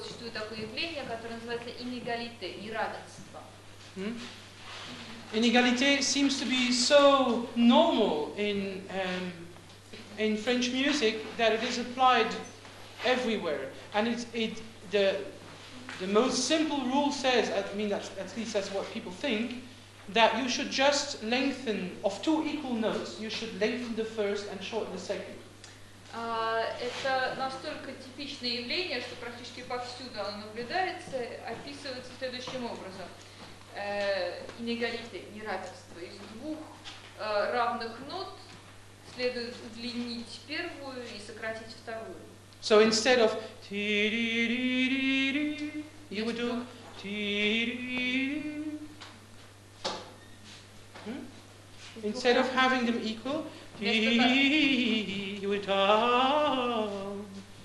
существует такое явление, которое называется инегалите, неравенство. Inégalité seems to be so normal in French music that it is applied everywhere, and the most simple rule says, at least that's what people think, that you should just lengthen of two equal notes. You should lengthen the first and shorten the second. Это настолько типичное явление, что практически повсюду оно наблюдается, описывается следующим образом. Инегалите, неравенство. Из двух равных нот следует удлинить первую и сократить вторую. So instead of you would do instead of having them equal, you would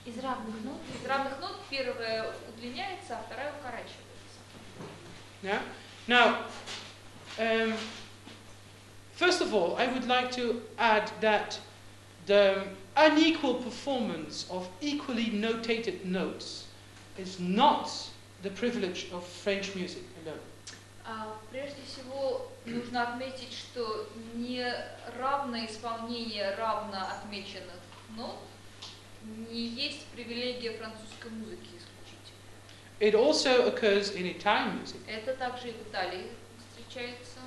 из равных нот первая удлиняется, а вторая укорачивается. Yeah. Now, first of all, I would like to add that the unequal performance of equally notated notes is not the privilege of French music alone. Прежде всего, нужно отметить, что неравное исполнение равно отмеченных нот не есть привилегия французской музыки исключительно. It also occurs in Italian music. Это также и в Италии встречается.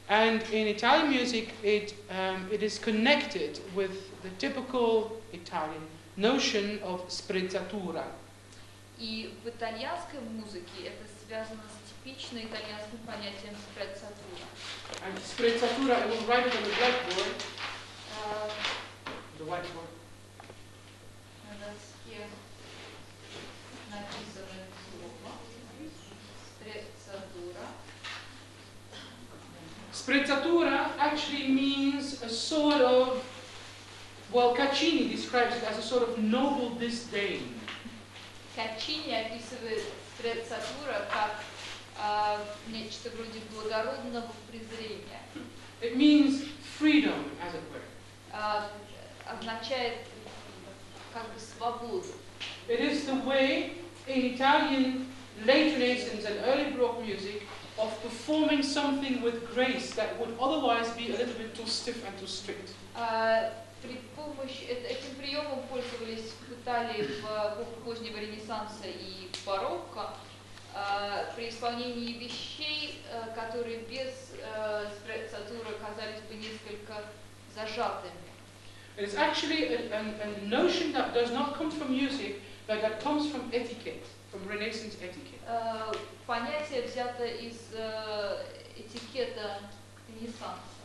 And in Italian music, it is connected with the typical Italian notion of sprezzatura. И в итальянской музыке это связано с типичным итальянским понятием спреццатура. And sprezzatura, I will write it on the blackboard. The whiteboard. На доске написано слово спреццатура. Sprezzatura actually means a sort of, well, Caccini describes it as a sort of noble disdain. Caccini описывает спреццатура как нечто вроде благородного презрения. It means freedom, as it were. Означает как бы свободу. It is the way in Italian late Renaissance and early Baroque music of performing something with grace that would otherwise be a little bit too stiff and too strict. При помощи этим приемом пользовались в Италии в эпоху позднего Ренессанса и барокко при исполнении вещей, которые без спреццатуры казались бы несколько зажатыми. It is actually a notion that does not come from music, but that comes from etiquette, from Renaissance etiquette. Понятие взято из этикета Ренессанса.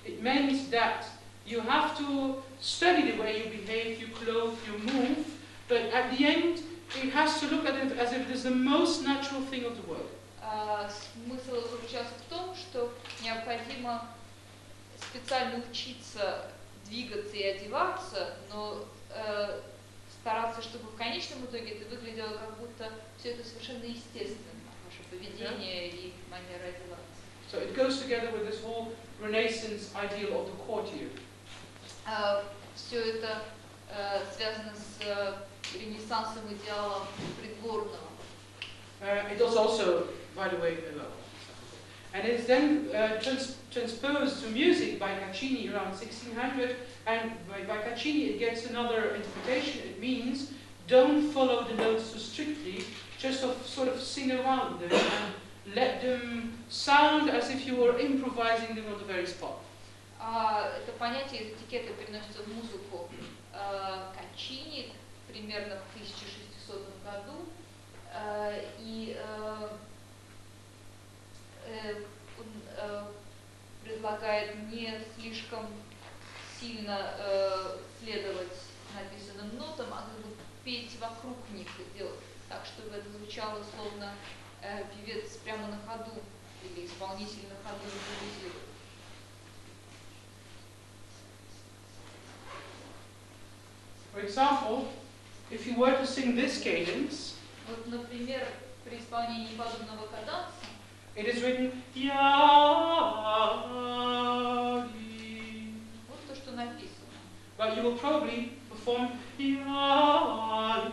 It means that you have to study the way you behave, you clothe, you move, but at the end it has to look at it as if it is the most natural thing of the world. Смысл заключался в том, что необходимо специально учиться двигаться и одеваться, но стараться, чтобы в конечном итоге это выглядело как будто все это совершенно естественно, ваше поведение и манера одеваться. So it goes together with this whole Renaissance ideal of the courtier. Все это связано с Ренессансом идеалом придворного. It was also, by the way, and it's then transposed to music by Caccini around 1600, and by Caccini it gets another interpretation. It means don't follow the notes too strictly, just sort of sing around them and let them sound as if you were improvising them on the very spot. Это понятие из этикета переносится в музыку Каччини примерно в 1600 году, и он предлагает не слишком сильно следовать написанным нотам, а как бы петь вокруг них и делать так, чтобы это звучало словно певец прямо на ходу или исполнитель на ходу импровизирует. For example, if you were to sing this cadence, вот, например, при исполнении подобного каданса, it is written ya. Вот то, что написано. But you will probably perform ya.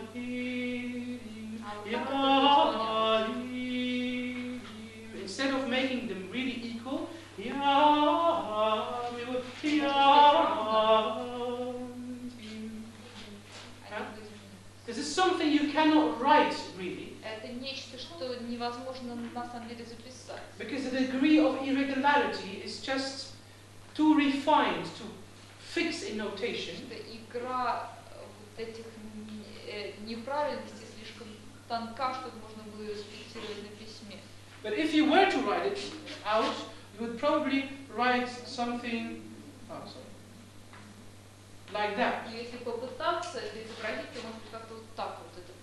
cannot write really. Это нечто, что невозможно на самом деле записать. Because the degree of irregularity is just too refined to fix in notation. Игра вот этих неправильностей слишком тонка, чтобы можно было ее зафиксировать на письме. But if you were to write it out, you would probably write something like that. Если попытаться это изобразить, то может быть как-то вот так вот это будет.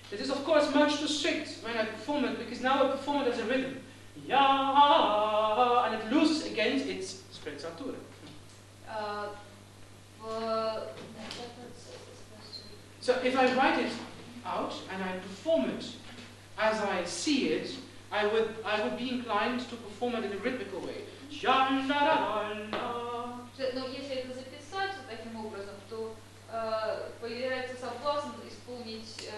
This is of course much too strict when I perform it, because now I perform it as a rhythm. And it loses again its sprezzatura. So if I write it out and I perform it as I see it, I would be inclined to perform it in a rhythmical way. Но если это записать таким образом, то появляется соблазн исполнить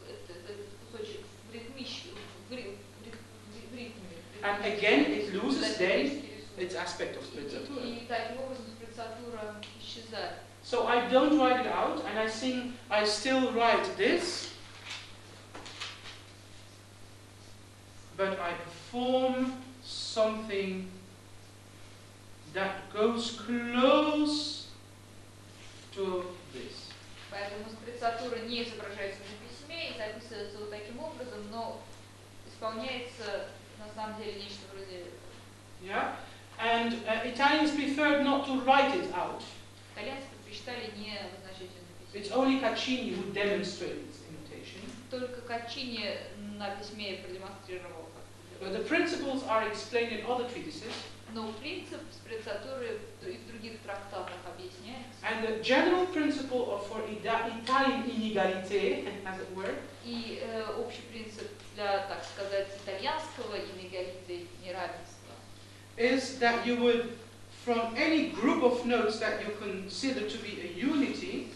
этот кусочек в ритме. And again, it loses then its aspect of sprezzatura. И таким образом спрецатура исчезает. So I don't write it out, and I still write this, but I perform something that goes close to this. Поэтому спрецатура не изображается на письме и записывается вот таким образом, но исполняется на самом деле нечто вроде этого. Yeah, and Italians preferred not to write it out. Итальянцы предпочитали не обозначать это на письме. It's only Caccini who demonstrates imitation. Только Каччини на письме продемонстрировал. But the principles are explained in other treatises. Но принцип спрецатуры и в других трактатах объясняется. And the general principle for Italian inégalité, as it were, И общий принцип для, так сказать, итальянского инегалите, неравенства, is that you would, from any group of notes that you consider to be a unity,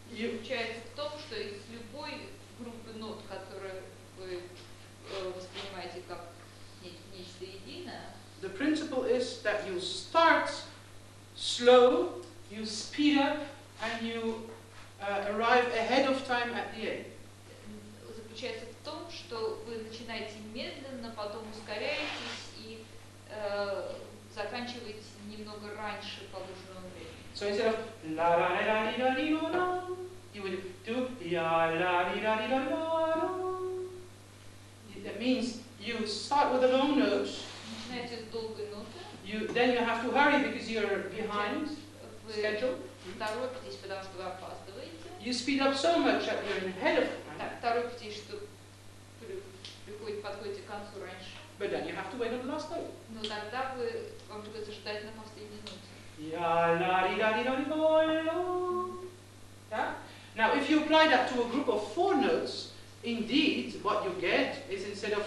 заключается в том, что из любой группы нот, которую вы воспринимаете как нечто единое, the principle is that you start slow, you speed up, and you arrive ahead of time at the end. Заключается в том, что вы начинаете медленно, потом ускоряетесь и заканчиваете немного раньше положенного времени. So instead of la la la la la la la, you would do ya la la la la la. That means you start with a long note. Начинаете с долгой ноты. Then you have to hurry because you're behind schedule. Вы торопитесь, потому что вы опаздываете. You speed up so much that you're ahead of time. Торопитесь, что подходите к концу раньше. But then you have to wait on the last note. Но тогда вам придется ждать на последней ноте. Yeah? Now, if you apply that to a group of 4 notes, indeed, what you get is instead of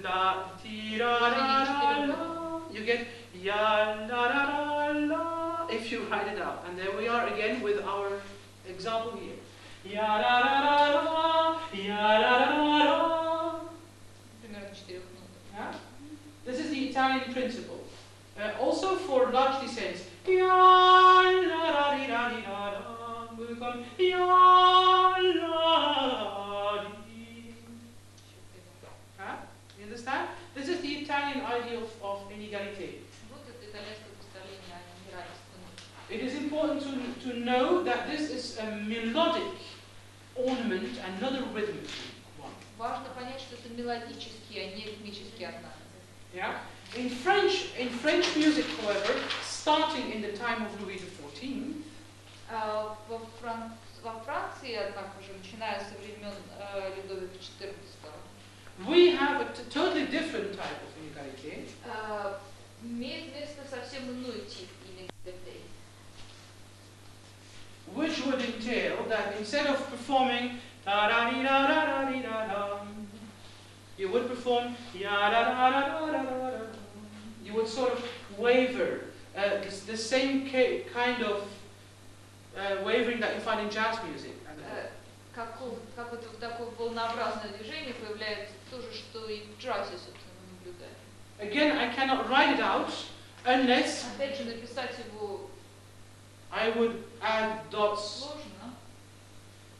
la ti ra ra la, you get ya la ra ra la. If you write it out, and there we are again with our example here. Ya ra ra ra la, ya ra ra ra. Примерно 4 ноты. Yeah? This is the Italian principle. Also for large descents, ya la ra ri ra ri ra ra, will become ya la ri. Huh? You understand? This is the Italian idea of inégalité. Вот это итальянское представление о неравенстве. It is important to know that this is a melodic ornament and not a rhythmic one. Важно понять, что это мелодический, а не ритмический орнамент. Yeah? In French music, however, starting in the time of Louis XIV, Во Франции, однако же, начиная со времен Людовика XIV, we have a totally different type of inégalité. Имеет место совсем иной тип инегalité. Which would entail that instead of performing da da di da da da di da da, you would perform ya da da da da da da. You would sort of waver, the same kind of wavering that you find in jazz music. Как вот такое волнообразное движение появляется то же, что и в джазе, собственно, мы наблюдаем. Again, I cannot write it out unless Опять же, написать его I would add dots. сложно.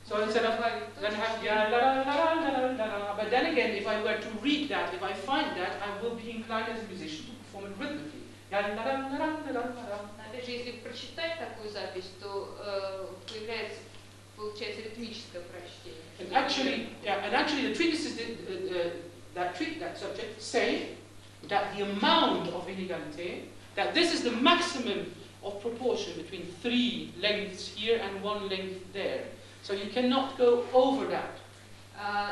So instead of then have ya la la la la la la, but then again, if I were to read that, if I find that, I will be inclined as a musician to perform it rhythmically. Ya la la la la la la. Опять же, если прочитать такую запись, то получается ритмическое прочтение. And actually, the treatises that treat that subject say that the amount of inégalité, that this is the maximum of proportion between 3 lengths here and 1 length there. So you cannot go over that.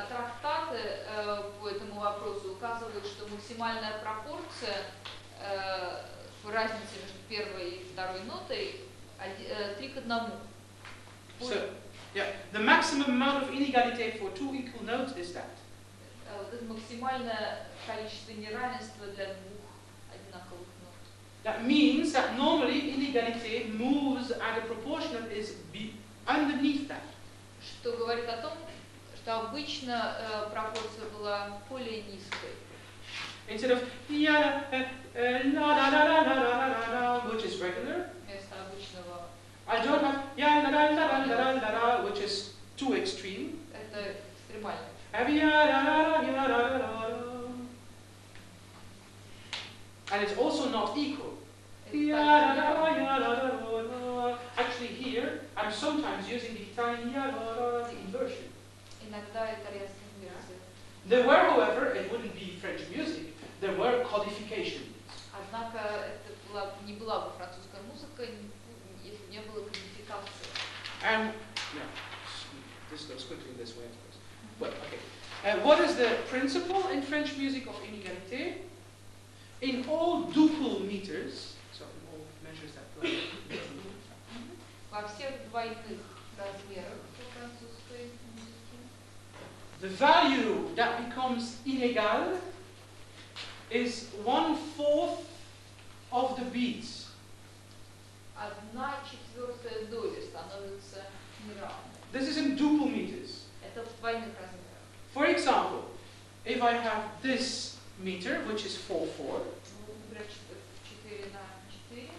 Трактаты по этому вопросу указывают, что максимальная пропорция разницы между первой и второй нотой 3 к 1. So, yeah, the maximum amount of inégalité for 2 equal notes is that. Это максимальное количество неравенства для 2 одинаковых нот. That means that normally inégalité moves at a proportion that is underneath that. Что говорит о том, что обычно пропорция была более низкой. Instead of la la la la la la, which is regular, Вместо обычного I don't have la la la la la la la, which is too extreme. это экстремально. Have la la la la la la, and it's also not equal. Actually, here I'm sometimes using the Italian the inversion. Иногда итальянская инверсия. There were, however, it wouldn't be French music. There were codifications. Однако это не была бы французская музыка, если не было кодификации. And yeah, this goes quickly this way, of course. Well, okay. What is the principle in French music of inégalité? In all duple meters, so in all measures that play, Во всех двойных размерах французской музыки the value that becomes inégal is 1/4 of the beats. 1/4 доли становится неравной. This is in duple meters. Это в двойных размерах. For example, if I have this meter, which is 4/4, Например, 4/4,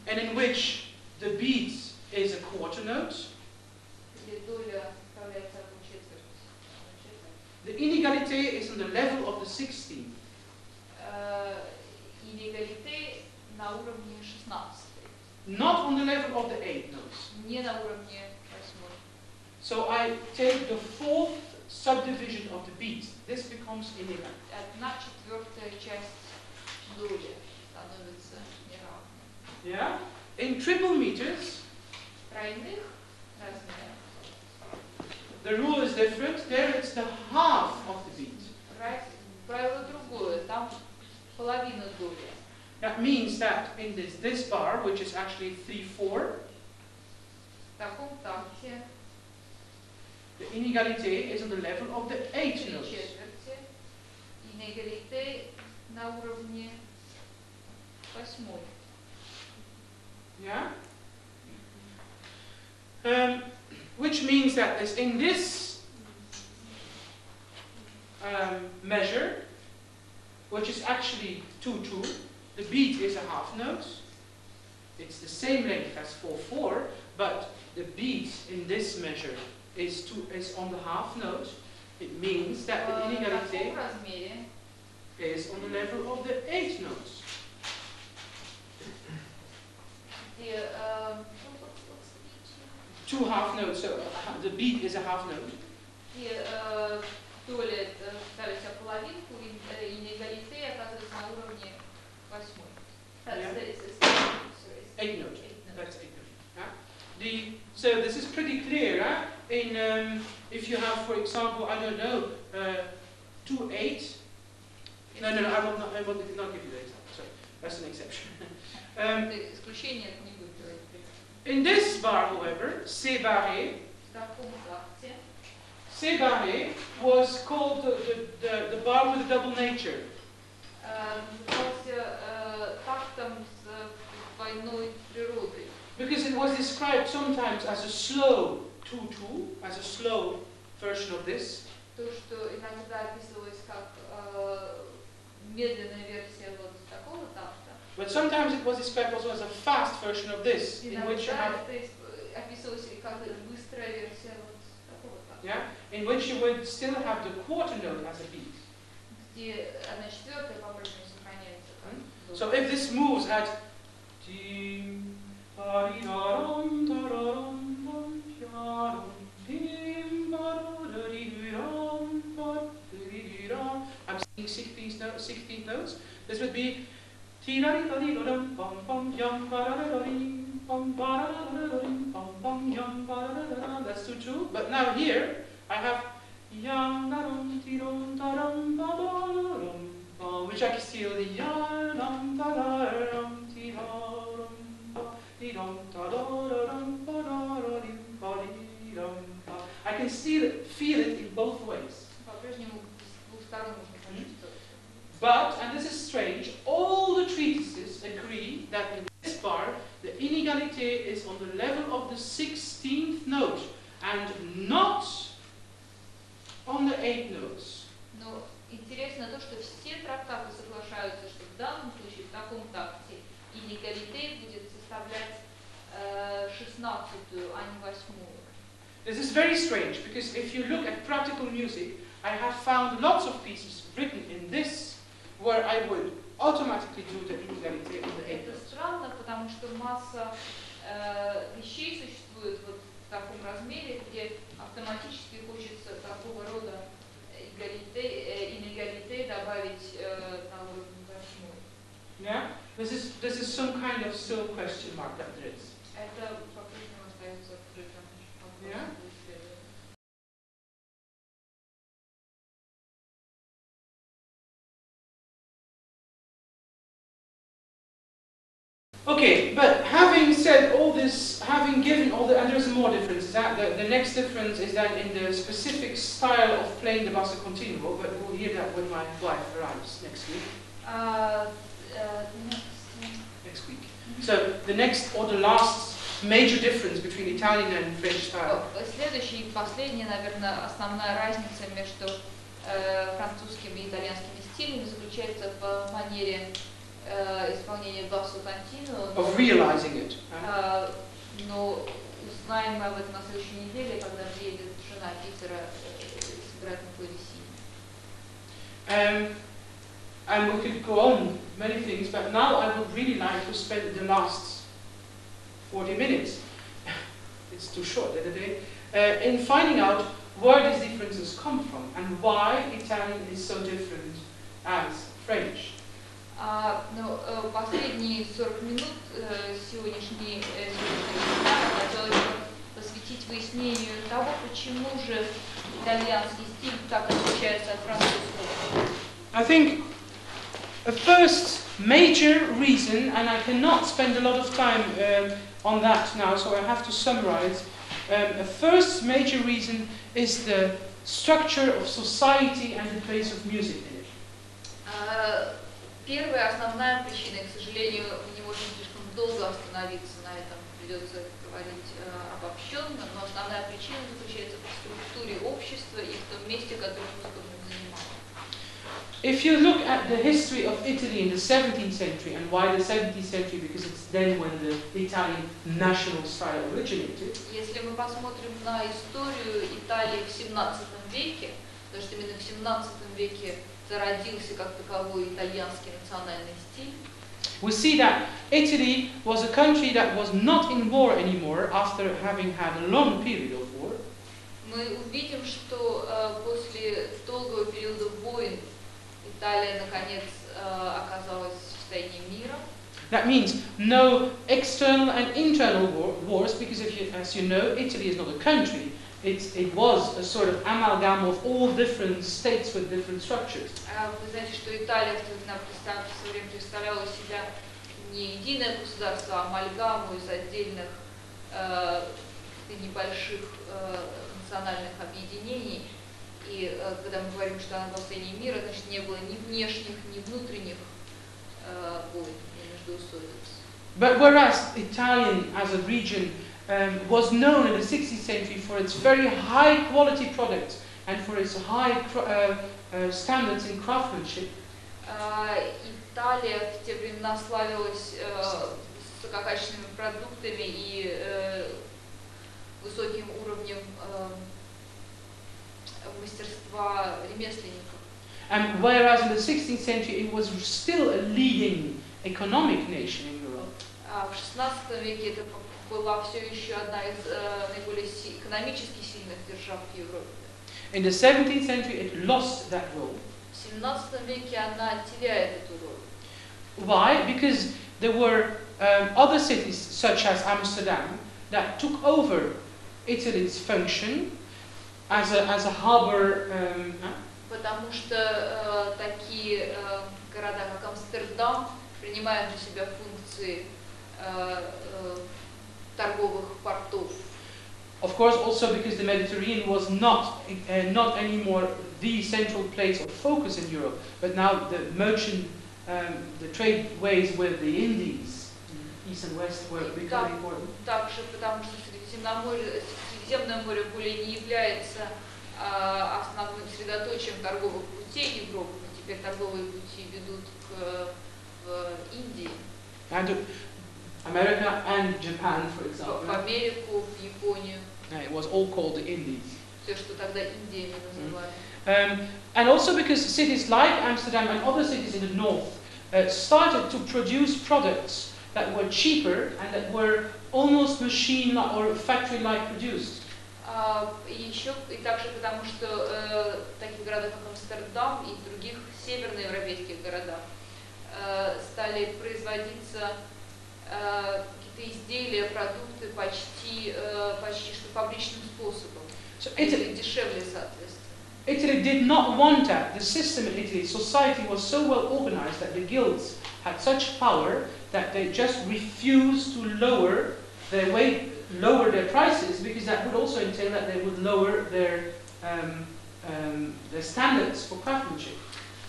and in which the beat is a quarter note, где доля составляется 1/4. the inégalité is on the level of the 16th. Инégalité на уровне 16. Not on the level of the 8 notes. Не на уровне 8. So I take the 4th subdivision of the beat. This becomes inégal. 1/4 часть доли становится неравной. Yeah? In triple meters, В тройных размерах the rule is different. There it's the half of the beat. правило другое, там половина доли. That means that in this bar, which is actually 3/4, В таком такте the inégalité is on the level of the 8 3 notes. четверти, инégalité на уровне 8. Yeah? Which means that in this measure, which is actually 2/2, the beat is a half note. It's the same length as 4/4, but the beat in this measure is on the half note. It means that the В inégalité таком размере is on the level of the 8 notes. где 2 half notes, so the beat is a half note. где доля ставится половинку, и инégalité оказывается на уровне 8. Yeah. 8 notes. That's 8 notes. Yeah? So this is pretty clear. If you have, for example, I don't know, 2/8. No, I will not give you the example. Sorry, that's an exception. Это исключение, это не будет говорить. In this bar, however, C barré, В таком такте C barré was called the bar with a double nature. назывался тактом с двойной природой. Because it was described sometimes as a slow 2/2, as a slow version of this. То, что иногда описывалось как медленная версия вот такого такта. But sometimes it was described also as a fast version of this, in which you have, описывалась как быстрая версия вот такого такта. yeah, in which you would still have the quarter note as a beat. Где 1/4 по-прежнему сохраняется. So if this moves at I'm singing 16 notes. This would be that's 2/2. But now here I have which I can steal the I can feel it in both ways. But, and this is strange, all the treatises agree that in this bar the inégalité is on the level of the 16th note and not on the 8 notes. Но интересно то, что все трактаты соглашаются, что в данном случае в таком такте инегалите будет составлять 16-ю, а не 8-ю. This is very strange because if you look at practical music, I have found lots of pieces written in this where I would automatically do the inégalité on the 8 notes. Это странно, потому что масса вещей существует вот в таком размере, где автоматически хочется такого рода инегалите добавить на уровень 8. Yeah, this is some kind of still question mark that there is. Это по-прежнему остается открытым. Yeah. Okay, but having said all this, having given all the, and there's more differences. The next difference is that in the specific style of playing the basso continuo, but we'll hear that when my wife arrives next week. Next week. So the next or the last major difference between Italian and French style. Следующая и последняя, наверное, основная разница между французским и итальянскими стилями заключается в манере исполнения басо континуо. Of realizing it. Но узнаем мы об этом на следующей неделе, когда приедет жена Питера сыграть на клавесине. And we could go on many things, but now I would really like to spend the last 40 minutes, it's too short the day, in finding out where these differences come from and why Italian is so different as French. Но последние 40 минут сегодняшней вебинара хотелось посвятить выяснению того, почему же итальянский стиль так отличается от французского. I think a first major reason, and I cannot spend a lot of time on that now, so I have to summarize. A first major reason is the structure of society and the place of music in it. Первая основная причина, к сожалению, мы не можем слишком долго остановиться на этом, придется говорить обобщенно, но основная причина заключается в структуре общества и в том месте, которое музыка занимает. If you look at the history of Italy in the 17th century, and why the 17th century? Because it's then when the Italian national style originated. Если мы посмотрим на историю Италии в 17 веке, потому что именно в 17 веке зародился как таковой итальянский национальный стиль, we see that Italy was a country that was not in war anymore after having had a long period of war. Мы увидим, что после долгого периода войн Италия, наконец, оказалась в состоянии мира. That means no external and internal wars, because as you know, Italy is not a country. It was a sort of amalgam of all different states with different structures. Вы знаете, что Италия в то время представляла из себя не единое государство, а амальгаму из отдельных небольших национальных объединений. И когда мы говорим, что она в состоянии мира, значит, не было ни внешних, ни внутренних войн, ни междоусобиц. But whereas Italian as a region was known in the 16th century for its very high quality products and for its high standards in craftsmanship, Италия в те времена славилась высококачественными продуктами и высоким уровнем мастерства ремесленников. And whereas in the 16th century it was still a leading economic nation in Europe, В XVI веке это была все еще одна из наиболее экономически сильных держав в Европе. in the 17th century it lost that role. В XVII веке она теряет эту роль. Why? Because there were other cities such as Amsterdam that took over Italy's function as a harbor. Потому что такие города, как Амстердам, принимают на себя функции торговых портов. Of course, also because the Mediterranean was not anymore the central place of focus in Europe, but now the merchant, the trade ways with the Indies, east and west, were becoming important. Также потому что Средиземное море более не является основным средоточием торговых путей Европы, но теперь торговые пути ведут в Индии. And America and Japan, for example. В Америку, в Японию. It was all called the Indies. Все, что тогда Индиями называли. And also because cities like Amsterdam and other cities in the north started to produce products that were cheaper and that were almost machine-like or factory-like produced. Еще и также потому, что в таких городах, как Амстердам и других северноевропейских городах стали производиться какие-то изделия, продукты почти что фабричным способом. Или дешевле, соответственно. Italy did not want that. The system in Italy, society was so well organized that the guilds had such power that they just refused to lower their prices, because that would also entail that they would lower their standards for craftsmanship.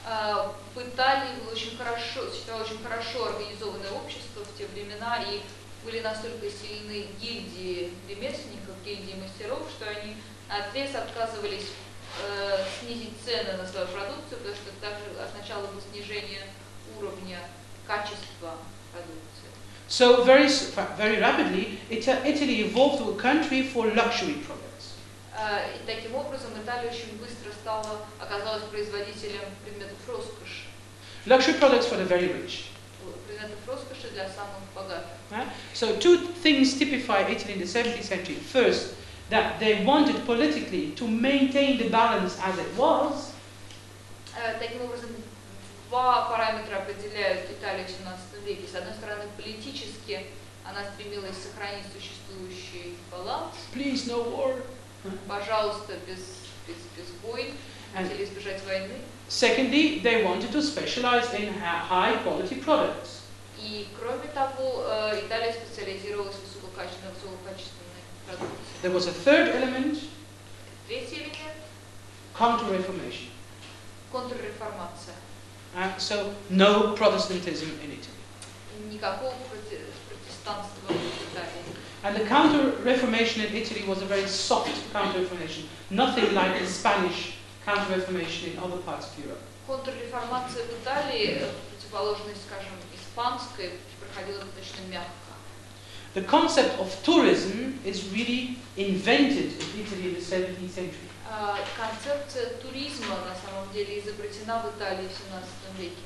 В Италии существовало очень хорошо организованное общество в те времена, и были настолько сильны гильдии ремесленников, гильдии мастеров, что они наотрез отказывались снизить цены на свою продукцию, потому что это также означало бы снижение уровня качества продукции. So very rapidly, Italy evolved to a country for luxury products. И таким образом Италия очень быстро оказалась производителем предметов роскоши. Luxury products for the very rich. Предметов роскоши для самых богатых. So two things typify Italy in the 17th century. First, that they wanted politically to maintain the balance as it was. Таким образом, два параметра определяют Италию в XVII веке. С одной стороны, политически она стремилась сохранить существующий баланс. Please, no war. Пожалуйста, без войн, хотели избежать войны. Secondly, they wanted to specialize in high quality products. И кроме того, Италия специализировалась в высококачественной продукции. There was a third element. Третий элемент. Counter-reformation. Контрреформация. So no Protestantism in Italy. Никакого протестанства в Италии. And the Counter-Reformation in Italy was a very soft Counter-Reformation, nothing like the Spanish Counter-Reformation in other parts of Europe. Контрреформация в Италии, противоположность, скажем, испанской, проходила достаточно мягко. The concept of tourism is really invented in Italy in the 17th century. Концепция туризма на самом деле изобретена в Италии в XVII веке.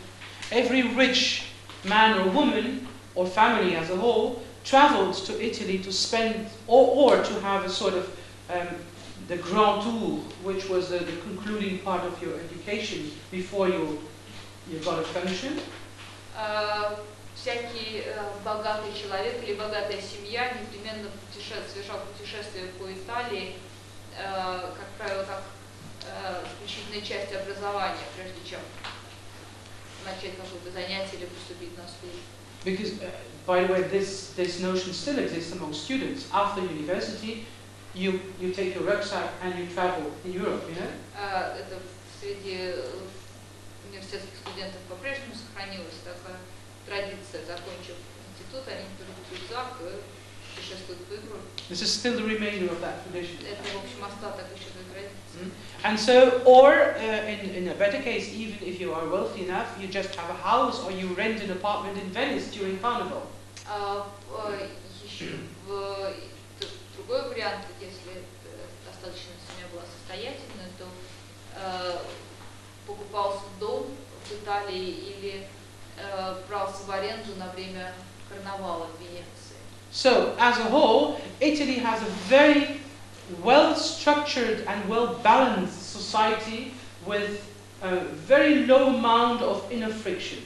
Every rich man or woman, or family as a whole, traveled to Italy to spend, or to have a sort of the grand tour, which was the concluding part of your education before you got a function. Всякий богатый человек или богатая семья непременно совершал путешествие по Италии, как правило, как исключительная часть образования, прежде чем начать какое-то занятие или поступить на службу. Because, by the way, this notion still exists among students. After university, you take your rucksack and you travel in Europe, you know? Это среди университетских студентов по-прежнему сохранилась такая традиция. Закончив институт, они берут рюкзак и предшествует труд. This is still the remainder of that tradition. Это, в общем, остаток еще той традиции. And so, or in a better case, even if you are wealthy enough, you just have a house or you rent an apartment in Venice during Carnival. Еще другой вариант, если достаточно семья была состоятельная, то покупался дом в Италии или брался в аренду на время карнавала в Венеции. So, as a whole, Italy has a very well-structured and well-balanced society with a very low amount of inner friction.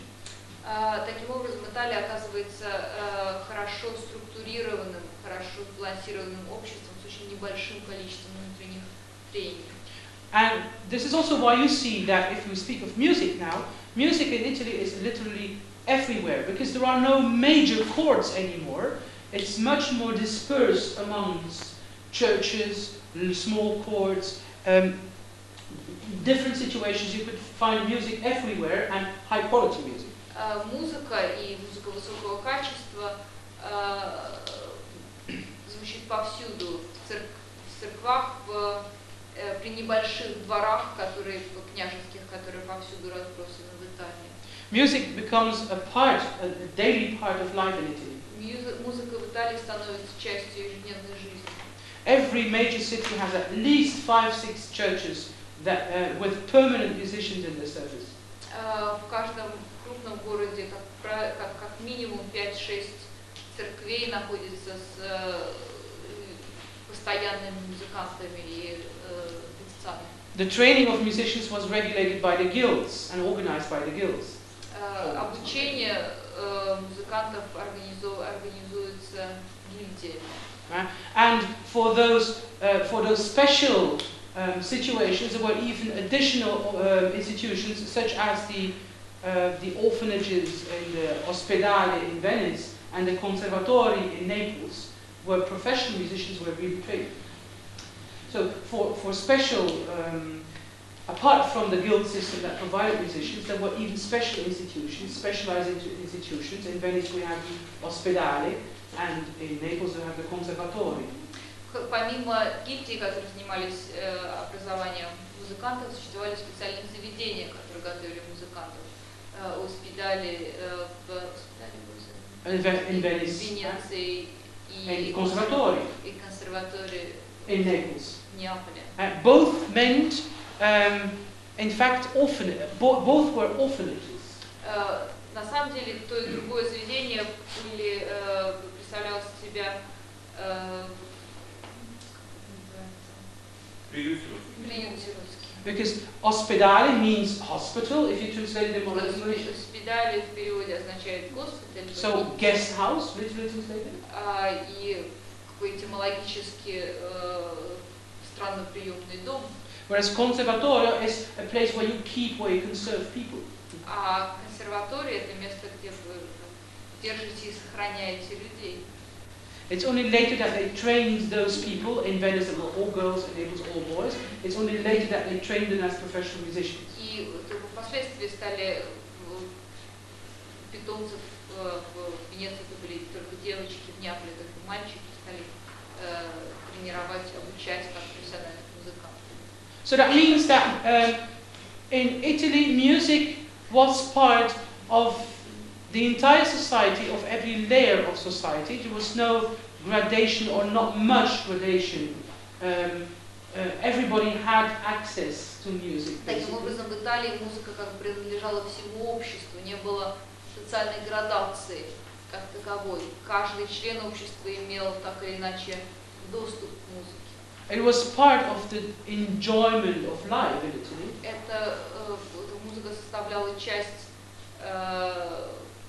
Таким образом, Италия оказывается хорошо структурированным, хорошо сбалансированным обществом с очень небольшим количеством внутренних трений. And this is also why you see that if we speak of music now, music in Italy is literally everywhere because there are no major chords anymore. It's much more dispersed amongst churches, small chords, different situations. You could find music everywhere and high quality music. Музыка и музыка высокого качества звучит повсюду, в церквах, при небольших дворах, которые княжеских, которые повсюду разбросаны в Италии. Music becomes a daily part of life in Italy. Музыка в Италии становится частью ежедневной жизни. Every major city has at least 5-6 churches that with permanent musicians in the service. В каждом крупном городе как минимум 5-6 церквей находится с постоянными музыкантами и певцами. The training of musicians was regulated by the guilds and organized by the guilds. Обучение музыкантов организуется гильдиями. And for those special situations, there were even additional institutions such as the orphanages and the ospedali in Venice and the conservatori in Naples, where professional musicians were really trained. So for special, apart from the guild system that provided musicians, there were even special institutions, specialized institutions. In Venice we have the ospedali, and in Naples we have the conservatori. Помимо гильдий, которые занимались образованием музыкантов, существовали специальные заведения, которые готовили музыкантов. Ospedali in Venice, Венеции и conservatori in Naples. Both meant, in fact, both were orphanages. На самом деле, то и другое заведение представляло из себя приют сиротский. Because ospedale means hospital, if you translate it more literally. Ospedale в переводе означает госпиталь. So guest house, literally translated. И этимологически странноприемный дом. Whereas conservatorio is a place where you keep, where you conserve people. А консерватория это место, где вы держите и сохраняете людей. It's only later that they trained those people in Venice, that were all girls and Naples all boys. It's only later that they trained them as professional musicians. И впоследствии стали питомцев в Венеции, это были только девочки, в Неаполе только мальчики, стали тренировать, обучать как профессиональных музыкантов. So that means that in Italy, music was part of the entire society, of every layer of society. There was no gradation or not much gradation. Everybody had access to music. Таким образом, в Италии музыка как бы принадлежала всему обществу, не было социальной градации как таковой. Каждый член общества имел так или иначе доступ к музыке. It was part of the enjoyment of life in Italy. Эта музыка составляла часть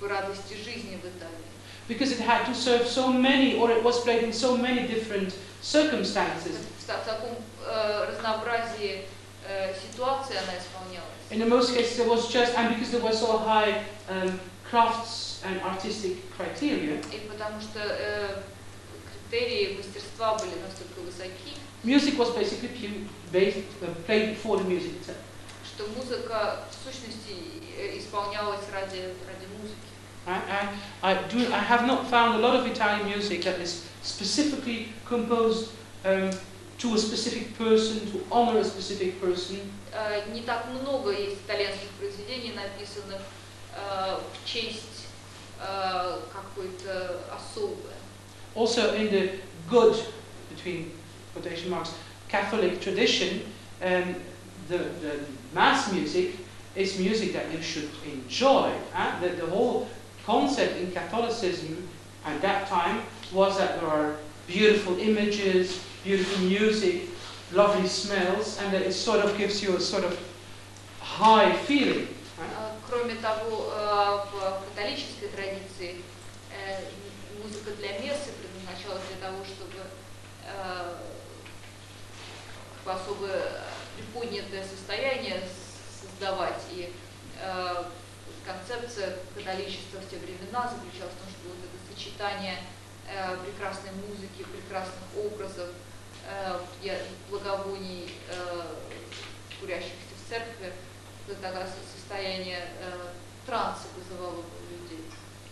радости жизни в Италии. Because it had to serve so many, or it was played in so many different circumstances. В таком разнообразии ситуаций она исполнялась. In most cases, it was just, and because there were so high crafts and artistic criteria. И потому что критерии мастерства были настолько высоки. Music was basically played for the music itself. Что музыка в сущности исполнялась ради музыки. I have not found a lot of Italian music that is specifically composed to a specific person, to honor a specific person. Не так много есть итальянских произведений, написанных в честь какой-то особой. Also in the good, between quotation marks, Catholic tradition, the mass music is music that you should enjoy. The whole concept in Catholicism at that time was that there are beautiful images, beautiful music, lovely smells, and that it sort of gives you a sort of high feeling. Кроме того, в католической традиции музыка для мессы предназначалась для того, чтобы особое приподнятое состояние создавать. И концепция католичества в те времена заключалась в том, что вот это сочетание прекрасной музыки, прекрасных образов, благовоний, курящихся в церкви, это такое состояние транса вызывало у людей.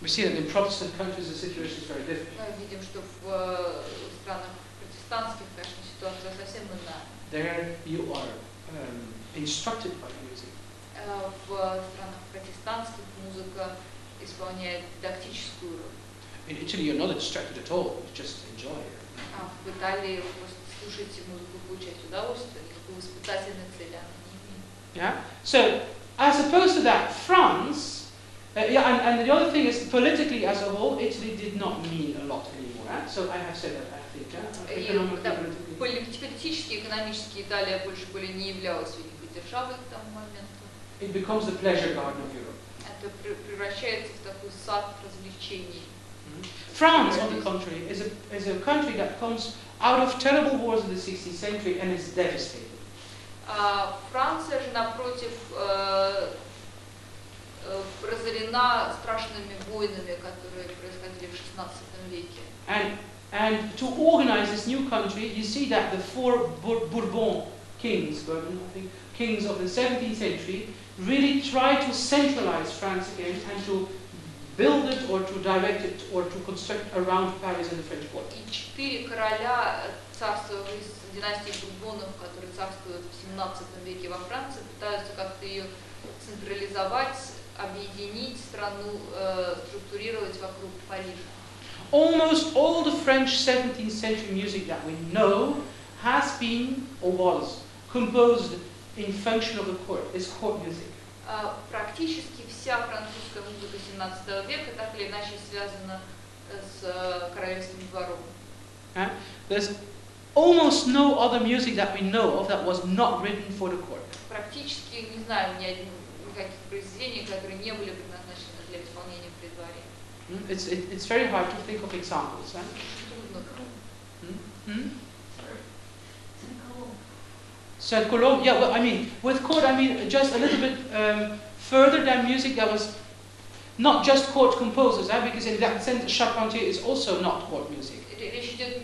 We see that in Protestant countries the situation is very different. Мы видим, что в странах протестантских, конечно, ситуация совсем иная. There you are instructed by music. В странах протестантских музыка исполняет дидактическую роль. In Italy you're not instructed at all, you just enjoy it. А в Италии вы просто слушаете музыку, получаете удовольствие, никакой воспитательной цели она не имеет. Yeah. So as opposed to that, France. And the other thing is, politically as a whole, Italy did not mean a lot anymore. So I have said that, I think. Политически, экономически Италия больше более не являлась великой державой к тому моменту. It becomes the pleasure garden of Europe. Это превращается в такой сад развлечений. France, on the contrary, is a country that comes out of terrible wars in the 16th century and is devastated. Франция же, напротив, разорена страшными войнами, которые происходили в XVI веке. And to organize this new country, you see that the four Bourbon kings, kings of the 17th century, really try to centralize France again and to build it or to direct it or to construct around Paris and the French court. И 4 короля царства из династии Бурбонов, которые царствуют в 17 веке во Франции, пытаются как-то ее централизовать, объединить страну, структурировать вокруг Парижа. Almost all the French 17th century music that we know has been or was composed in function of the court. It's court music. Практически вся французская музыка 17 века так или иначе связана с королевским двором. There's almost no other music that we know of that was not written for the court. Практически не знаю никаких произведений, которые не были предназначены для исполнения при дворе. It's very hard to think of examples. Saint-Colombe, yeah, well, I mean, with court, I mean, just a little bit further than music that was not just court composers, because in that sense, Charpentier is also not court music. Речь идет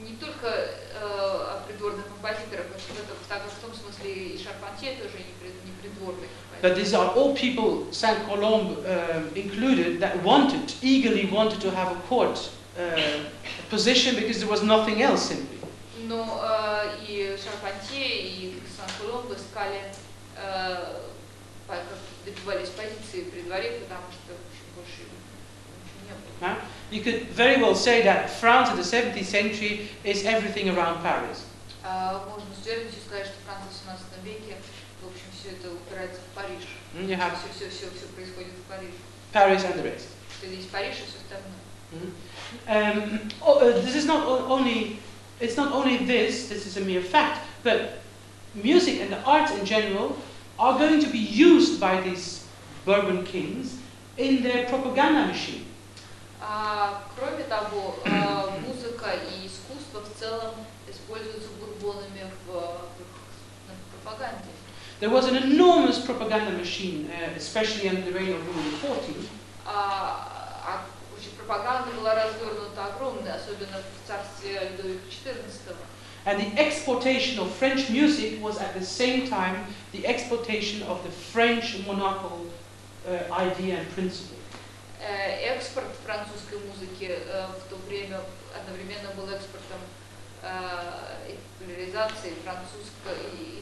не только о придворных композиторах, в том смысле и Шарпантье тоже не придворный композитор. But these are all people, Saint-Colombe included, that eagerly wanted to have a court position because there was nothing else simply. Но и Шарпантье, и Сан-Коломб искали, добивались позиции при дворе, потому что больше ничего не было. You could very well say that France in the 17th century is everything around Paris. Можно с уверенностью сказать, что Франция в 17 веке, в общем, все это упирается в Париж. Все происходит в Париже. Paris and the rest. Здесь Париж и все остальное. This is not only. It's not only this is a mere fact, but music and the arts in general are going to be used by these Bourbon kings in their propaganda machine. Кроме того, музыка и искусство в целом используются бурбонами в пропаганде. There was an enormous propaganda machine, especially under the reign of Louis XIV. Пропаганда была развернута огромная, особенно в царстве Людовика XIV. And the exportation of French music was at the same time the exportation of the French monarchical idea and principle. экспорт французской музыки в то время одновременно был экспортом популяризации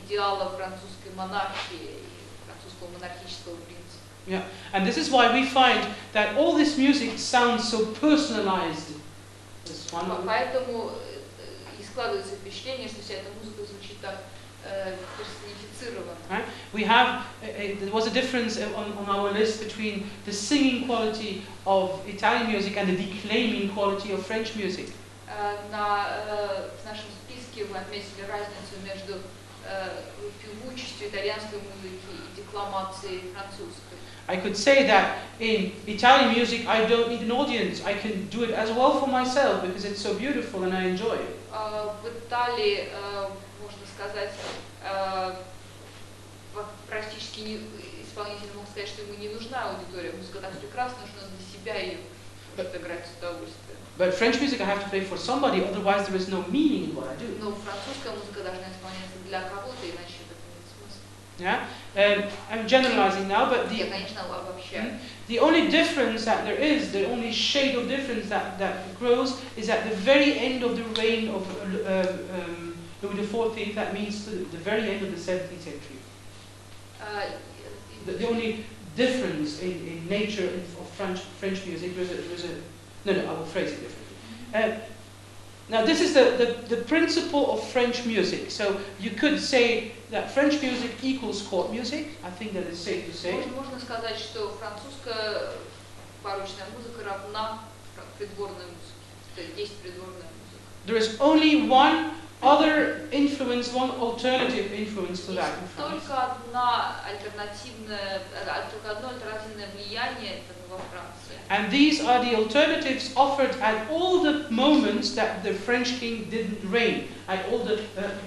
идеала французской монархии и французского монархического принципа. Yeah, and this is why we find that all this music sounds so personalized. Поэтому и складывается впечатление, что вся эта музыка звучит так персонифицированно. Right? We have there was a difference on our list between the singing quality of Italian music and the declaiming quality of French music. В нашем списке мы отметили разницу между певучестью итальянской музыки и декламацией французской. I could say that in Italian music I don't need an audience. I can do it as well for myself because it's so beautiful and I enjoy it. В Италии, можно сказать, практически исполнитель мог сказать, что ему не нужна аудитория. Музыка так прекрасна, что он для себя ее может играть с удовольствием. But French music I have to play for somebody, otherwise there is no meaning in what I do. Но французская музыка должна исполняться для кого-то, иначе это нет смысла. Yeah, I'm generalizing now, but Я, конечно, обобщаю. the only difference that there is, the only shade of difference that grows, is at the very end of the reign of Louis XIV. That means the very end of the 17th century. The only difference in nature of French music was a no, I will phrase it differently. Now this is the principle of French music. So you could say that French music equals court music. I think that is safe to say. Можно сказать, что французская барочная музыка равна придворной музыке. То есть придворная музыка. There is only one other influence, one alternative influence to that in France. Только одно альтернативное влияние во Франции. And these are the alternatives offered at all the moments that the French king didn't reign, at all the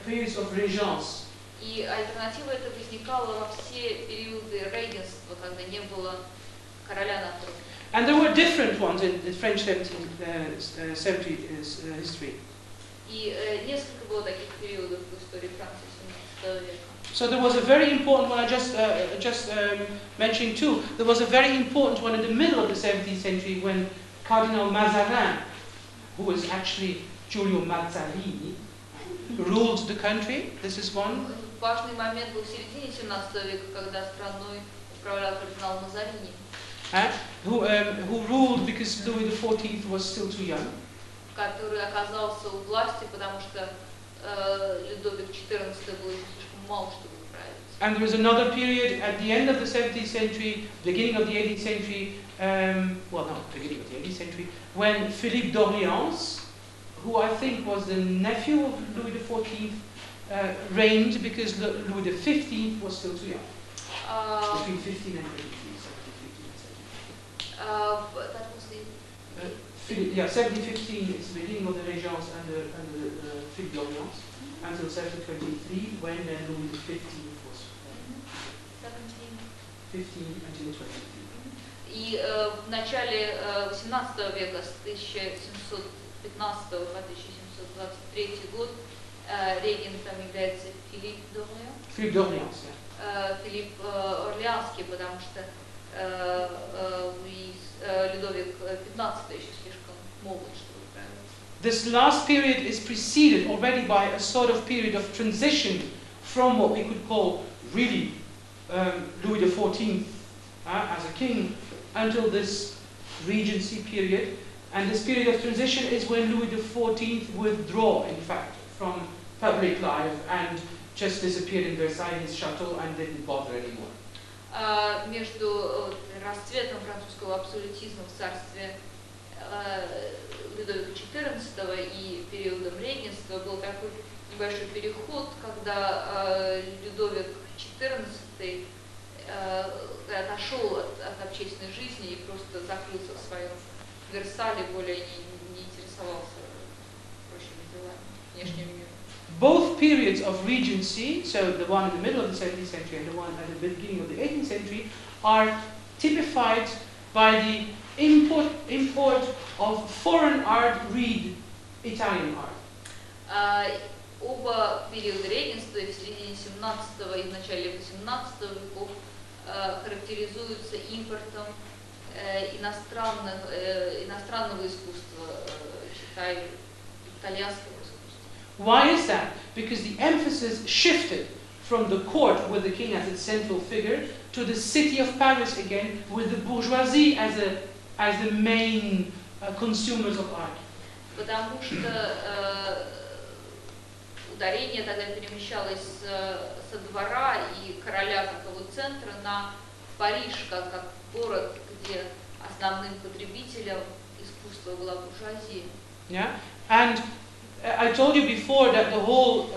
periods of régence. И альтернатива эта возникала во все периоды регенства, когда не было короля на троне. And there were different ones in the French 17th century history. И несколько было таких периодов в истории Франции 17 века. So there was a very important one, I just mentioned too, there was a very important one in the middle of the 17th century when Cardinal Mazarin, who was actually Giulio Mazarini, ruled the country. This is one. Важный момент был в середине 17 века, когда страной управлял кардинал Мазарини. Who ruled because Louis XIV was still too young. Который оказался у власти, потому что Людовик XIV был еще слишком мал, чтобы управиться. And there was another period at the end of the 17th century, beginning of the 18th century, beginning of the 18th century, when Philippe d'Orléans, who I think was the nephew of Louis XIV, reigned because Louis XV was still too young. Between 15 and 23, 17, 15 and 17. That was the... 1715 is the beginning of the Régence under Philippe d'Orléans, until 1723, when Louis XV was 15 until 23. И в начале 18 века, с 1715 по 1723 год, регентом является Филипп d'Orléans. Philippe d'Orléans, yeah. Филипп Орлеанский, потому что Людовик XV еще слишком молод, чтобы управиться. This last period is preceded already by a sort of period of transition from what we could call really Louis XIV as a king until this regency period. And this period of transition is when Louis XIV withdrew, in fact, from public life and just disappeared in Versailles, his chateau, and didn't bother anymore. Между расцветом французского абсолютизма в царстве Людовика XIV и периодом регенства был такой небольшой переход, когда Людовик XIV отошел от общественной жизни и просто закрылся в своем Версале, более не интересовался прочими делами, внешним миром. Both periods of regency, so the one in the middle of the 17th century and the one at the beginning of the 18th century, are typified by the import of foreign art, read Italian art. Оба периода регенства в середине 17 и в начале 18 веков характеризуются импортом иностранного искусства, считай, итальянского искусства. Why is that? Because the emphasis shifted from the court with the king as its central figure to the city of Paris again with the bourgeoisie as the main consumers of art. Потому что ударение тогда перемещалось со двора и короля как его центра на Париж, как город, где основным потребителем искусства была буржуазия. Yeah, and I told you before that the whole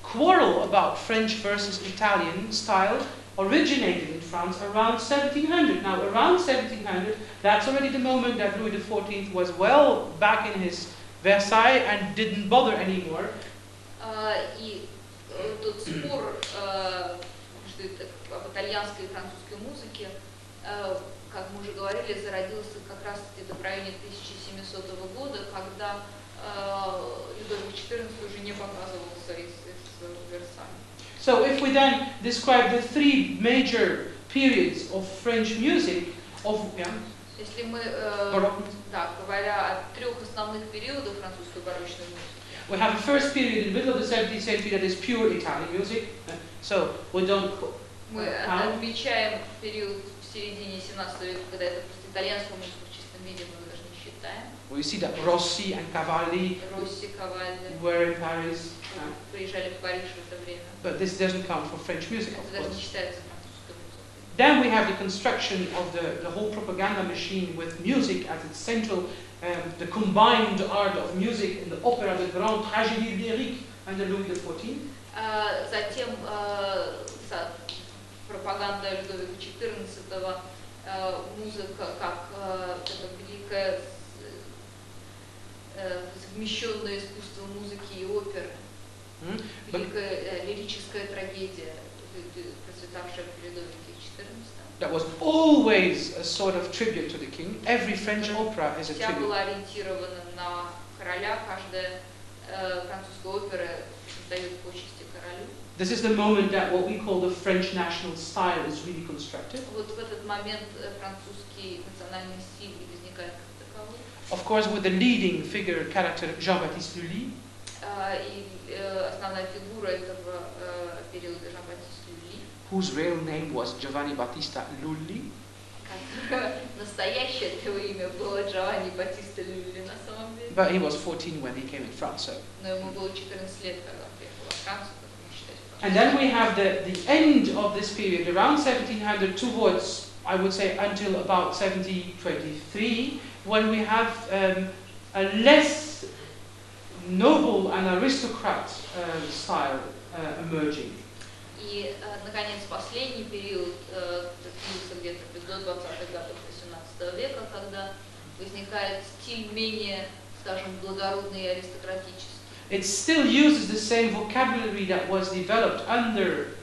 quarrel about French versus Italian style originated in France around 1700. Now, around 1700, that's already the moment that Louis XIV was well back in his Versailles and didn't bother anymore. И тот спор об итальянской и французской музыке, как мы уже говорили, зародился как раз где-то в районе 1700 года, когда Людовик XIV уже не показывался из Версаля. So if we then describe the three major periods of French music, если мы, говоря о трех основных периодах французской барочной музыки, we have a first period in the middle of the 17th century that is pure Italian music. So we don't. Мы отмечаем период в середине 17 века, когда это просто итальянскую музыку в чистом виде мы даже не считаем. We see that Rossi and Cavalli were in Paris. Приезжали в Париж в это время. But this doesn't count for French music, of Это даже не course. считается французской музыкой. Then we have the construction of the whole propaganda machine with music as its central, the combined art of music in the opera, the grand tragédie lyrique under Louis XIV. Затем пропаганда Людовика XIV, музыка как это великое совмещенное искусство музыки и оперы, великая лирическая трагедия, процветавшая при Людовике XIV. That was always a sort of tribute to the king. Every French opera is a Вся tribute. была ориентирована на короля, каждая французская опера дает почести королю. This is the moment that what we call the French national style is really constructed. Вот в этот момент французский национальный стиль возникает как таковой. Of course, with the leading figure character Jean-Baptiste Lully. И основная фигура этого периода Жан-Батист Люли, whose real name was Giovanni Battista Lully. Настоящее его имя было Джованни Батиста Люли на самом деле. But he was 14 when he came in France. So. Но ему было 14 лет, когда он приехал во Францию, поэтому считать Францию. And then we have the end of this period, around 1700 towards, I would say, until about 1723, when we have a less noble and aristocrat style emerging. И, наконец, последний период, длился где-то до 20-х годов 18 века, когда возникает стиль менее, скажем, благородный и аристократический. It still uses the same vocabulary that was developed under